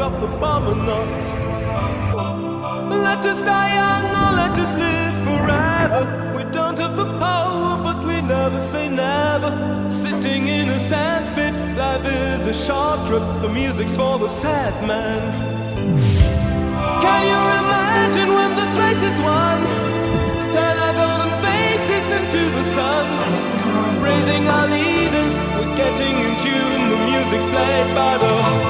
drop the bomb or not. Let us die young or let us live forever. We don't have the power, but we never say never. Sitting in a sandpit, life is a short trip. The music's for the sad man. Can you imagine when this race is won? Turn our golden faces into the sun. Praising our leaders, we're getting in tune. The music's played by the